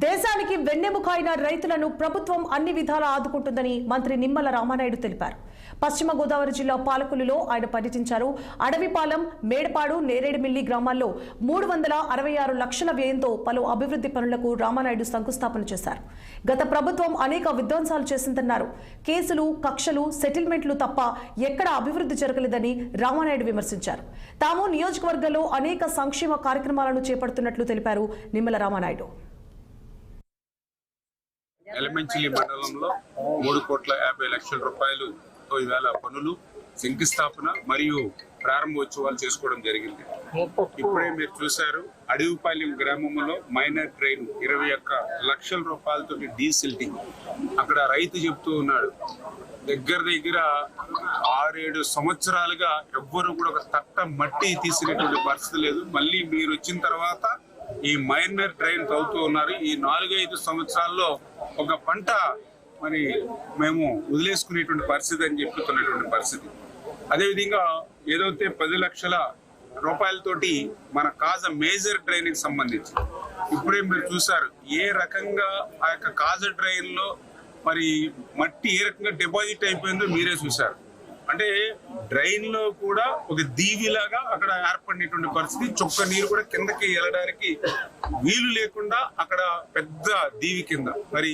దేశానికి వెన్నెముక అయిన రైతులను ప్రభుత్వం అన్ని విధాలా ఆదుకుంటుందని మంత్రి నిమ్మల రామానాయుడు తెలిపారు. పశ్చిమ గోదావరి జిల్లా పాలకులులో ఆయన పర్యటించారు. అడవిపాలెం, మేడపాడు, నేరేడుమిల్లి గ్రామాల్లో 366 లక్షల వ్యయంతో పలు అభివృద్ధి పనులకు రామానాయుడు శంకుస్థాపన చేశారు. గత ప్రభుత్వం అనేక విధ్వంసాలు చేసిందన్నారు. కేసులు, కక్షలు, సెటిల్మెంట్లు తప్ప ఎక్కడ అభివృద్ధి జరగలేదని రామానాయుడు విమర్శించారు. తాము నియోజకవర్గంలో అనేక సంక్షేమ కార్యక్రమాలను చేపడుతున్నట్లు తెలిపారు నిమ్మల రామానాయుడు. ఎలమెంచిలి మండలంలో 3,50,00,000 రూపాయలతో ఇవాళ పనులు, శంకుస్థాపన మరియు ప్రారంభోత్సవాలు చేసుకోవడం జరిగింది. ఇప్పుడే మీరు చూశారు, అడవిపాలెం గ్రామంలో మైనర్ ట్రైన్ 21 లక్షల రూపాయలతో డీసిల్టింగ్. అక్కడ రైతు చెప్తూ ఉన్నాడు, దగ్గర 6-7 సంవత్సరాలుగా ఎవ్వరు కూడా ఒక తట్ట మట్టి తీసినటువంటి పరిస్థితి లేదు. మళ్ళీ మీరు వచ్చిన తర్వాత ఈ మైనర్ ట్రైన్ తవ్వుతూ ఉన్నారు. ఈ 4-5 సంవత్సరాల్లో ఒక పంట మరి మేము వదిలేసుకునేటువంటి పరిస్థితి అని చెప్తున్నటువంటి పరిస్థితి. అదేవిధంగా ఏదైతే 10 లక్షల రూపాయలతోటి మన కాజ మేజర్ ట్రైన్ కి సంబంధించి ఇప్పుడే మీరు చూసారు ఏ రకంగా ఆ యొక్క కాజ ట్రైన్ లో మరి మట్టి ఏ రకంగా డిపాజిట్ అయిపోయిందో మీరే చూసారు. అంటే డ్రైన్ లో కూడా ఒక దీవిలాగా అక్కడ ఏర్పడినటువంటి పరిస్థితి. చొక్క నీరు కూడా కిందకి వెళ్ళడానికి వీలు లేకుండా అక్కడ పెద్ద దీవి కింద మరి